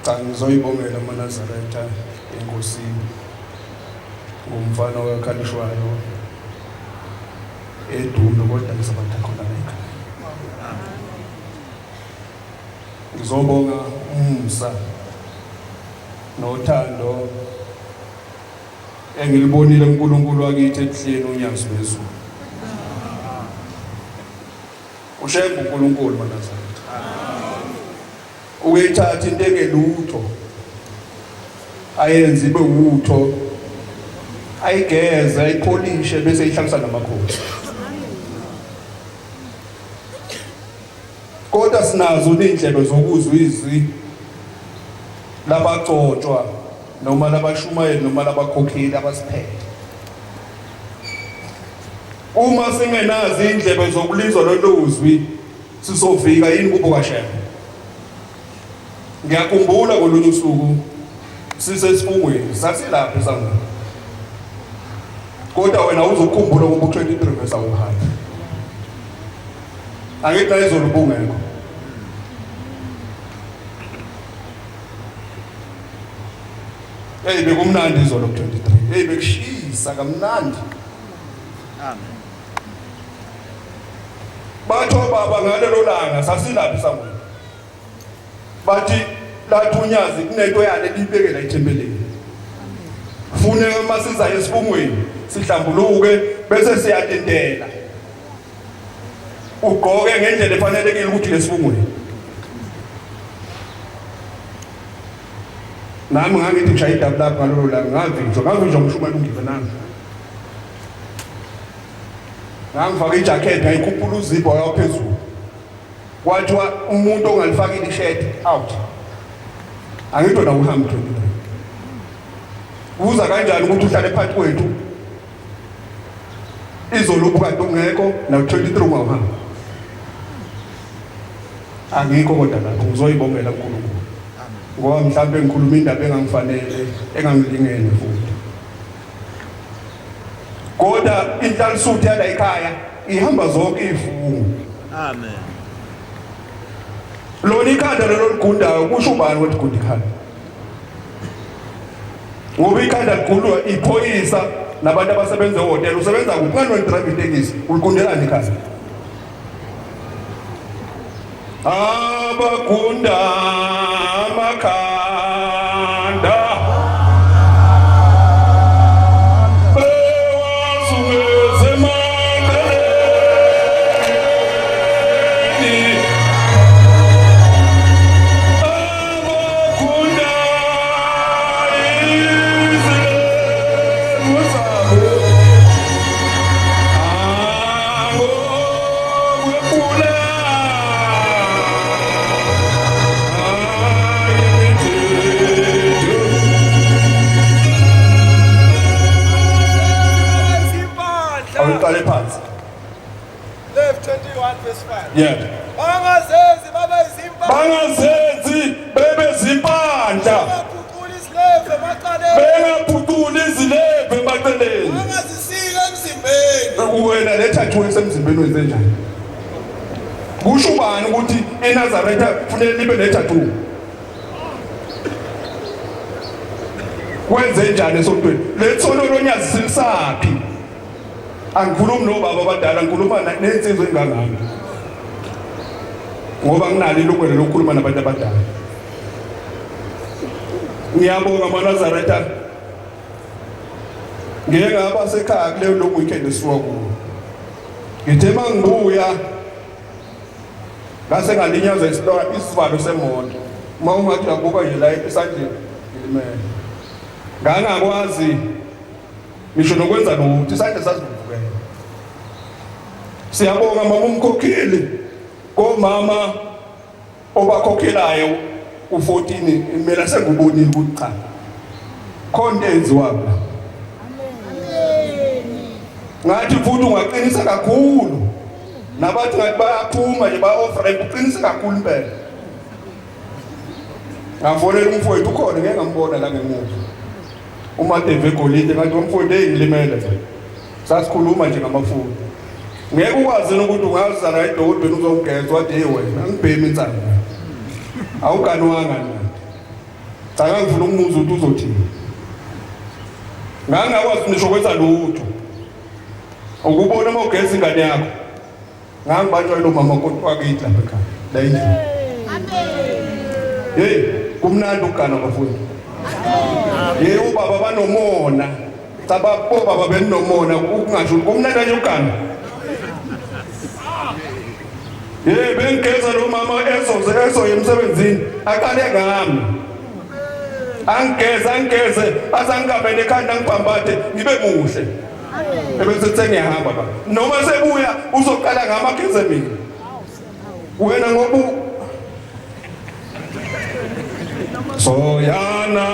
Cha ngizoyibongela amaNazaretha enkosini ngumfana wakhalishwayo edume kodwa ngizobatha khona ekhaya. Ngizobonga umsa nothando engilibonile uNkulunkulu wakithi ebuhleni uNyazi wezulu. Ushembe uNkulunkulu maNazaretha. Uyithatha into engelutho ayenze ibe utho, ayigeze ayipholishe bese ihlalisa namakhosi. Kodwa sinazo indlebe zokuzwa izwi labagcotshwa noma labashumayeli noma labakhokheli abasiphethe. Uma singenazi indlebe zokulizwa loluzwi sisofika yini kubo kaShembe. Ngiyakhumbula kolunye usuku sisesifungweni sasilapha eSangweni. Kodwa wena uzokukhumbula ngoba u23 verse awuhamba. Angithi izolo bungekho. Bekumnandi izolo ku23. Bekushisa kamnandi. Amen. Batho baba ngalelo langa sasilapha eSangweni. Bathi lathi uNyazi kunento yale libekela ethempelini. Funeka masiza esifungweni sihlambuluke bese siyatendela. Ugqoke ngendlela efanelekile ukuthi lesifungweni. Nami ngangithi ngishaya idaba lapha ngalolo langa ngavinjwa umshumayeli ungive nami. Ngangifaka ijacket ngayikhuphula uzipho yaphezulu. Kwathiwa umuntu ongalifakile ishirt out. Angithi na uhambe 23. Uza kanjani ukuthi uhlale phakathi kwethu? Izolo kade ungekho na 23 ungahamba. Angikho kodwa lapho ngizoyibongela uNkulunkulu. Ngoba mhlawumbe ngikhuluma indaba engangifanele engangilingene futhi. Kodwa inhlalisuthi yala ekhaya ihamba zonke izifungo. Amen. Lona ikhanda lelo ligundayo kusho ubani ukuthi gunda ikhanda? Ngoba ikhanda ligundwa iphoyisa nabantu abasebenza ehotela usebenza kuphi ngani wena drive itekisi uligundelani ikhanda? Abagunda amakhanda bewazungeze mangaleni abagunda izilemu zabo angokwephula awuqale phansi. Left 21 verse 5. Yeah. Bangazenzi babe izimpahla. Bangazenzi bebe zimpandla. Bangaphucula isileve emaqaleni. Bengaphucula izilebe emaceleni. Bangazisika emzimbeni. Wena lethathiwe esemzimbeni wenze njani? Kusho ubani ukuthi eNazaretha kufanele libe lethathu? Wenze njani esontweni? Lethono loNyazi silisaphi? Angikhulumi nobaba abadala ngikhuluma nensizwe enganganga. Ngoba nginalo ilungelo lokukhuluma nabantu abadala. Ngiyabonga amaNazaretha. Ngeke ngaba sekhaya kuleyo lo weekend esiwa kuwo. Ngithe mangibuya ngase ngalinyaza isivalo semoto. Uma ungathi yabuka nje la esandleni ngilimele. Ngangakwazi ngisho nokwenza nokuthi isandla sasivukela. Siyabonga mama umkhokheli komama obakhokhelayo u14 mina sengubonile ukuthi cha khona enziwayo. Ngathi futhi ungaqinisa kakhulu nabathi ngathi bayaphuma nje ba-offer uqinisa kakhulu impela. Ngafonela umfowethu ukhona ngeke ngambona la ngemuva. uMadeve Golide ngathi umfundi engilimele sasikhuluma nje ngamafundi ngeke ukwazi ukuthi ungazala edodweni uzongeza wathi hey wena ngibhemi insana awukanwanga na cha ngifuna umuzi ukuthi uzothini ngangakwazi nisho kwenza lutho ukubona mawugeza ingane yakho ngangibanjwa lo mama kodwa wakithi lapha ekhaya la endlini hey kumnandi ukugana bafundi hey ubaba banomona sababo baba benomona ukungasho kumnandi nje ukugana hey bengeza lo mama ezo emsebenzini aqale ngami angeze azangabe nekhanda ngibhambathe ngibe muhle ebese ngiyahamba baba noma sebuya uzoqala ngamageze mina wena ngobu soyana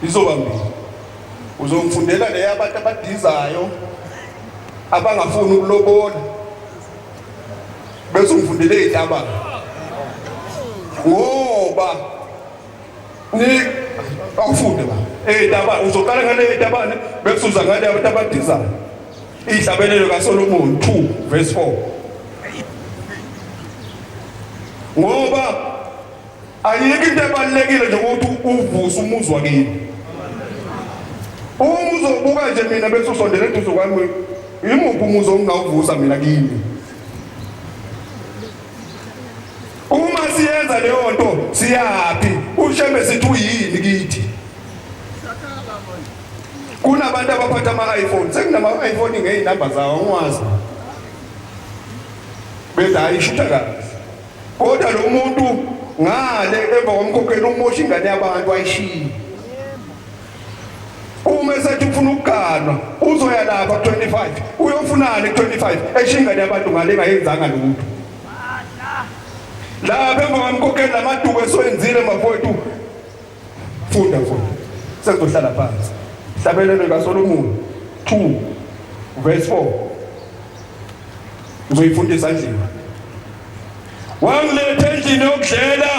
izobambili uzomfundela le yabantu abadizayo abangafuni ukulobola bese umfundele izitabane ngoba ni awufunde ba izitabane uzoqala ngale izitabane bese uza ngale abantu abadizayo ihlabelelo kaSolomon 2 verse 4 ngoba ayikho into ebalekile nje ukuthi uvuse umuzi wakini umuzi obuka nje mina bese usondela eduze kwami imuphi umuzi ongawuvusa mina kimi uma siyenza leyo nto siyapi ushembe sithi uyini kithi kunabantu abaphatha ama-iPhone sekunama-iPhone ngey'namba zawo ngwazi bethi hayi shutha kahle kodwa lo muntu ngale emva komkhokheli umosha ingane yabantu ayishiye uma esethi ufuna ukuganwa uzoya lapha ku-25 uyofunani ku-25 eshiya ingane yabantu ngale engayenzanga lutho lapha emva komkhokheli lamaduku esoyenzile mafowethu funda sekuzohlala phansi hlabelelo kaSolomon 2 verse 4 uzoyifundisa endlini wangiletha endlini yokudlela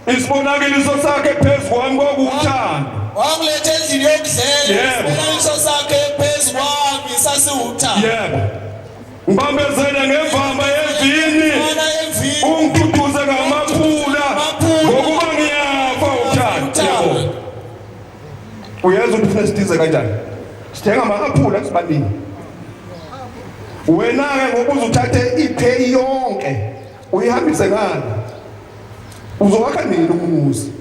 isibonakaliso sakhe phezu kwami kwakuwuthando wangiletha endlini yokudlela isibonakaliso sakhe phezu kwami sasiwuthando yebo ngibambezele ngevamba yevini ungituduze ngamaphula ngokuba ngiyafa uthando uyazi ukuthi ufuna sidize kanjani sithenga ama-aphula sibaningi wena-ke ngoba uzuthathe ipheyi yonke uyihambise ngani uzowakha nini umuzi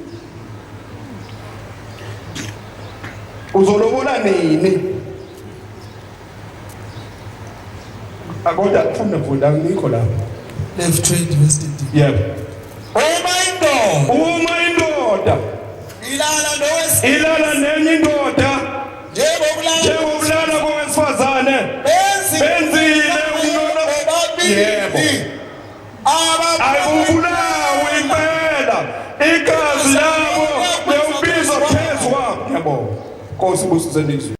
uzolobola nini akodwa funda ngikho lapho left 20 verse 20 yebo uma indoda ilala nenye indoda njengokulala kowesifazane benzile yebo ayibulawe impela igazi labo liyawubiza phezu kwabo yabo Nkosi busise nizwe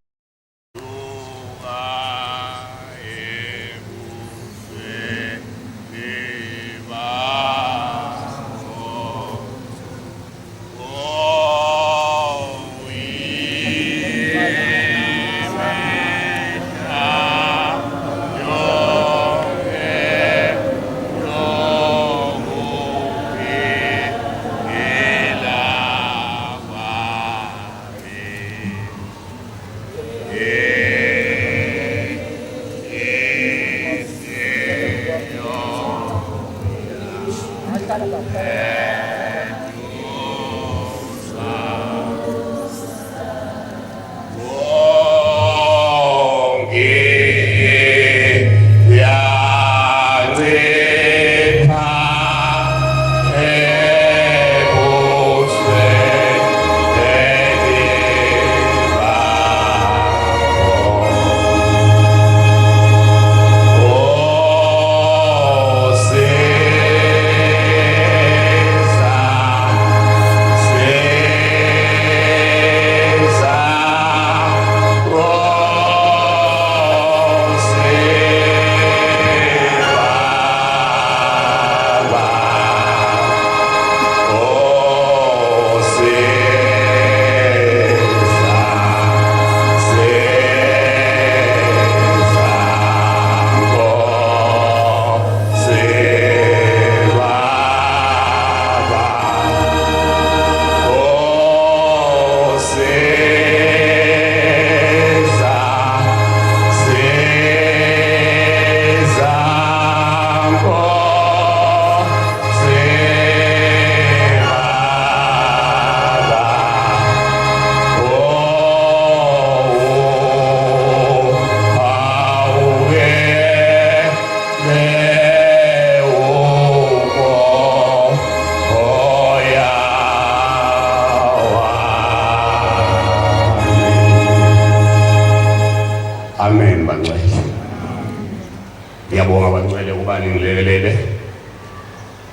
bani ngilekelele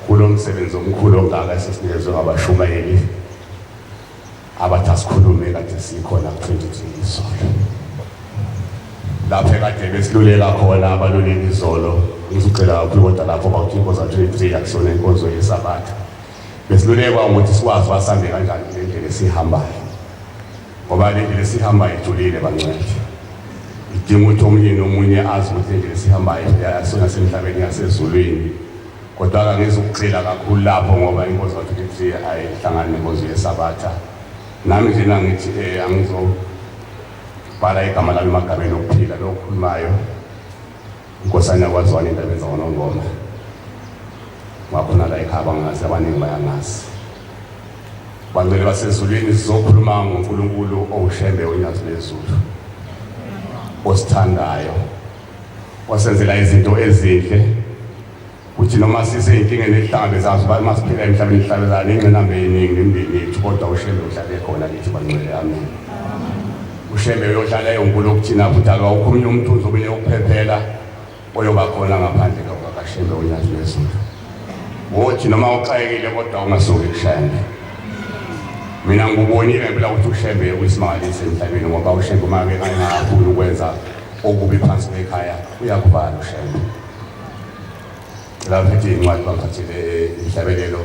kulo msebenzi omkhulu ongaka esinikezwe ngabashumayeli abathi asikhulume kade sikhona ku-23 izolo. Lapho kade besiluleka khona abaluleki izolo, ngizocela kakhulu kodwa lapho bakuthi inkonzo ka-23 akusona inkonzo yesabatha. Besilulekwa ukuthi sikwazi basambe kanjani le ndlela esihambayo. Ngoba le ndlela esihambayo ijulile bancwethu. Idinga ukuthi omunye nomunye azi ukuthi le ndlela esihambayo yasona semhlabeni yasezulwini. Kodwa ngizocela kakhulu lapho ngoba inkonzo ka-23 ayihlangani nenkonzo yesabatha. Nami nje nangithi angizobhala igama lami emagameni okuphila lokhulumayo inkosana yakwaZwane indaba yenza ngoNongoma. Ngakhona la ekhaya bangazi abaningi bayangazi. Bangcwele basezulwini sizokhuluma ngoNkulunkulu owushembe onyazi lezulu. Osithandayo. Wasenzela izinto ezinhle. Uthi noma siseyinkinga nehlangabezana bathi masiphila emhlabeni ihlabezana ingqinamba eningi nemindeni yethu kodwa ushembe uhlale khona lithi bangcwele amen. Ushembe uyohlala eyonkulu okuthina futhi akawukho omunye umthunzi omunye ukuphephela oyoba khona ngaphandle kaKashembe onyazi lezulu. Wothi noma uxakekile kodwa ungasuki kushembe. Mina ngubonile phela ukuthi ushembe uyisimangalise emhlabeni ngoba ushembe uma engafuni ukwenza okubi phansi kwekhaya uyakuvala ushembe. Lapho ethi incwadi bangiphathele Inhlabelelo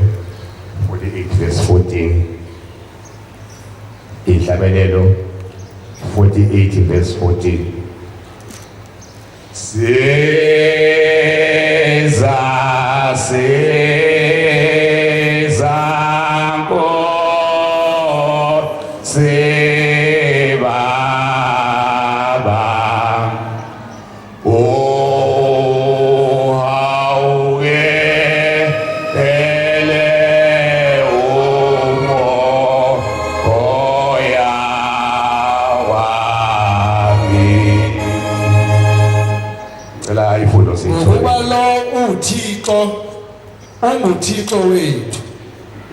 48 verse 14. Inhlabelelo 48 verse 14. UThixo wethu.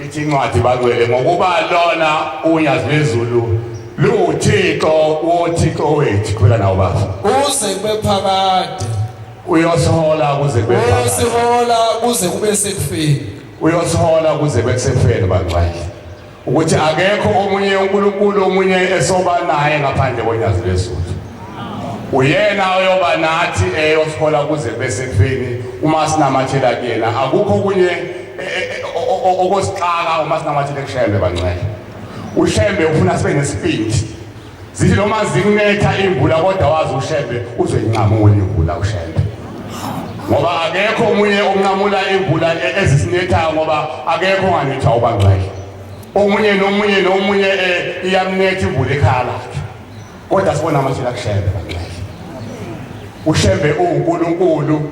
Ithi incwadi bangcwele ngokuba lona unyazi lezulu luThixo woThixo wethu phela nawo baba. Uze kube phakade. Uyosihola kuze kube phakade. Uyosihola kuze kube sekufeni. Uyosihola kuze bekusefeni bangcwele. Ukuthi akekho omunye uNkulunkulu omunye esoba naye ngaphandle konyazi lezulu. Uyena oyoba nathi eyosihola kuze besekufeni uma sinamathela kuyena akukho kunye okosixaka uma sinamathela kushembe bangcwele. Ushembe ufuna sibe nesipindi. Zithi noma zikunetha imvula kodwa wazi ushembe uzoyincamula imvula ushembe. Ngoba akekho omunye omncamula imvula ezisinethayo ngoba akekho onganethwa ubangcwele. Omunye nomunye iyamnetha imvula ekhaya lakhe. Kodwa sibona amathela kushembe bangcwele. Ushembe uNkulunkulu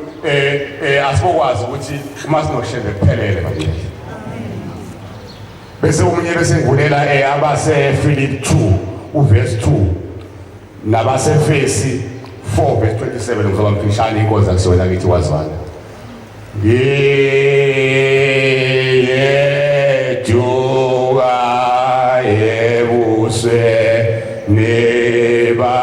asibokwazi ukuthi uma sinoshembe kuphelele bangcwele. Bese umunye bese ngivulela abase Philip 2 uverse 2 nabase Efesi 4 verse 27 ngoba mfishane inkonzo akusona kithi waZwane. Yejuka ebuswe neba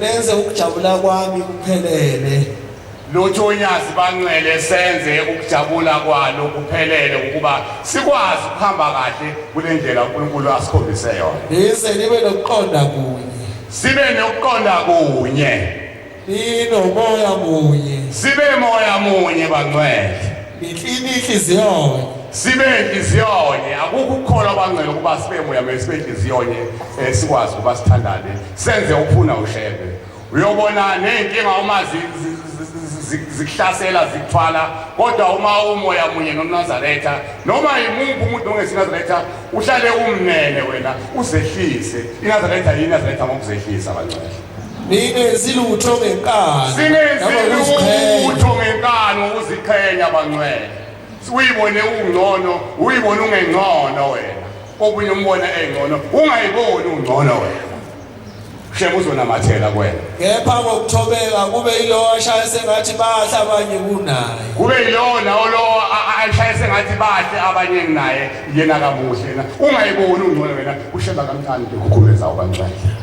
nenze ukujabula kwami kuphelele. Lotho onyazi bangcwele senze ukujabula kwalo kuphelele ukuba sikwazi ukuhamba kahle kule ndlela uNkulunkulu asikhombise yona. Nize nibe nokuqonda kunye. Sibe nokuqonda kunye. Inomoya munye. Sibe moya munye bangcwele. Inhliziyo. sibe inhliziyonye akukho ukukholwa kwangcwele kuba sibe moya mesibe inhliziyonye sikwazi ukuba sithandane senze ukufuna ushebe uyobona nenkinga uma zikuhlasela zikuthwala kodwa uma umoya munye noNazaretha noma imuphi umuntu ongesinAzaretha uhlale umnene wena uzehlise iNazaretha yiNazaretha ngokuzehlisa abangcwele ningenzi lutho ngenkani singenzi lutho ngenkani ngokuziqhenya abangcwele uyibone ungcono uyibone ungengcono wena obunye umbone engcono ungayiboni ungcono wena shema uzonamathela kwena kepha ngokuthobeka kube yilo ashaya sengathi bahle abanye kunaye kube yilona lo ashaya sengathi bahle abanye kunaye yena kamuhle na ungayiboni ungcono wena ushema kamncane ukukhuleza abangcwele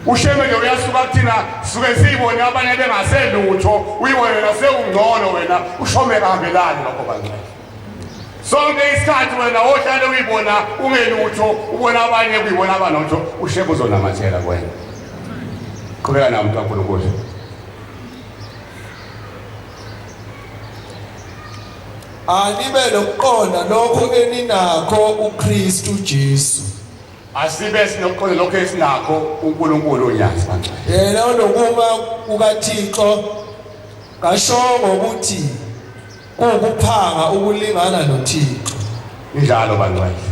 usheme nje uyasuka kuthina suke siyibone abanye bengaselutho uyibone nasewungcono wena ushome kahambelani lokho bangcwele sonke isikhathi wena ohlale uyibona ungelutho ubona abanye kuyibona abanotho ushebe uzonamathela kwena qhubeka nami umuntu kaNkulunkulu anibe lokuqonda lokho eninakho uKristu Jesu asibe sinokuqonda lokho esinakho uNkulunkulu onyazi bangcwele yena onokuma kukaThixo kashongo ukuthi ukuphanga ukulingana noThixo njalo bangcwele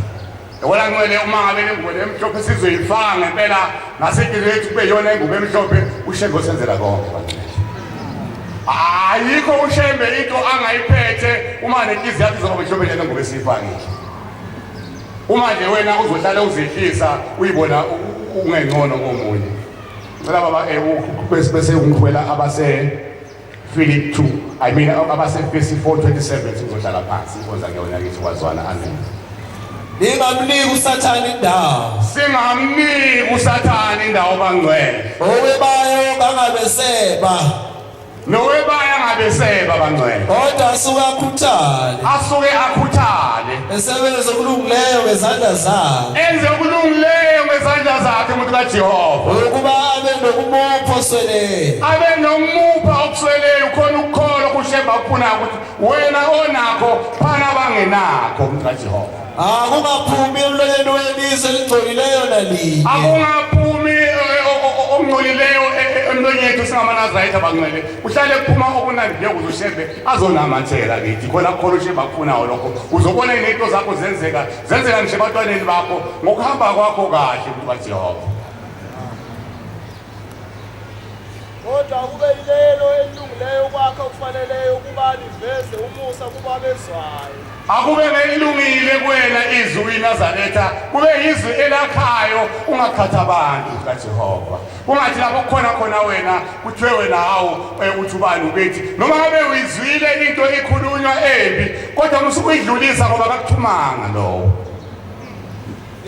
yabona ngcwele uma ngabe lengubo emhlophe sizoyifanga ngempela ngasenkizweni yethu kube yona ingubo emhlophe ushembe osenzela konke bangcwele ayikho ushembe into angayiphethe uma nenhliziyo yakhe izoba mhlophe njalo ngoba esifakile uma nje wena uzohlala uzehlisa uyibona ungengcono komunye ngicela baba bese ungikhwela abase Philip 2 I mean abase Philippi 4:27 sizohlala phansi inkonza ngiyona kithi kwazwana amen ningamniki uSathane indawo singamniki uSathane indawo bangcwele owebayo kangabeseba nowebaya ngabeseba bangcwele kodwa asuke akhuthale esebenze okulungileyo ngezandla zakhe enze okulungileyo ngezandla zakhe umuntu kaJehova ukuba abe nokumupha osweleyo abe nomupha okusweleyo khona ukukholwa kushemba kuphuna ukuthi wena onakho phana bangenakho umuntu kaJehova akungaphumi emlonyeni welizwe elingcolileyo nalinye akungaphumi ongcolileyo emlonyeni yethu singamanazaretha bangcwele uhlale kuphuma okunandi nje uzoshembe azonamathela kithi khona khona ushemba kufunayo lokho uzobona izinto zakho zenzeka nje ebantwaneni bakho ngokuhamba kwakho kahle umuntu kaJehova kodwa kube yilelo elungileyo kwakho kufaneleyo ukuba liveze umusa kuba bezwayo akube ngelungile kuwena izwi iNazaretha kube izwi elakhayo ungakhatha abantu kaJehova ungathi lapho khona wena kuthiwe wena hawo uthi ubani ubethi noma ngabe uyizwile into ikhulunywa embi kodwa musukuyidlulisa ngoba akakuthumanga lowo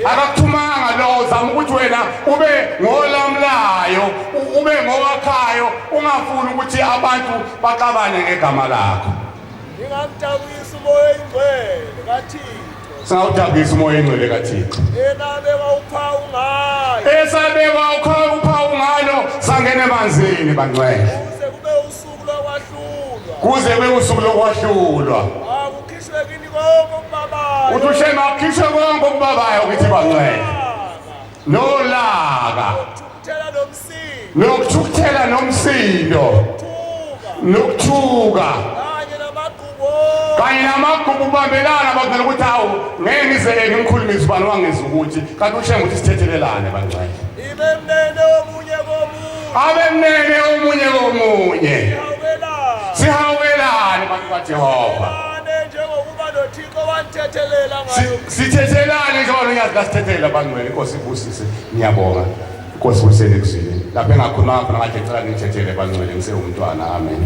akakuthumanga lowo zama ukuthi wena ube ngolamlayo ube ngowakhayo ungafuni ukuthi abantu baxabane ngegama lakho ningamdabisa umoya oyingcwele kaThixo singawudabisa umoya oyingcwele kaThixo esabeka uphawu ngalo sangena emanzini bangcwele kuze kube usuku lokwahlulwa akukhishwe kini konke okubabayo uthi ushema akukhishwe konke okubabayo ukuthi bangcwele nolaka nokuthukuthela nomsindo nokuthuka kanye namagubu ubambelana bangcwele ukuthi hawu ngeke ngize ngimkhulumise ubani wangizwa ukuthi kanti ushema ukuthi sithethelelane bangcwele abe mnene omunye komunye sihawelane bantu kaJehova sithethelane njengoba nonyazi kasithethela bangcwele inkosi ibusise ngiyabonga inkosi ibusise ekuseni lapho engakhuluma khona kade ngicela ngithethele bangcwele ngisewumntwana amen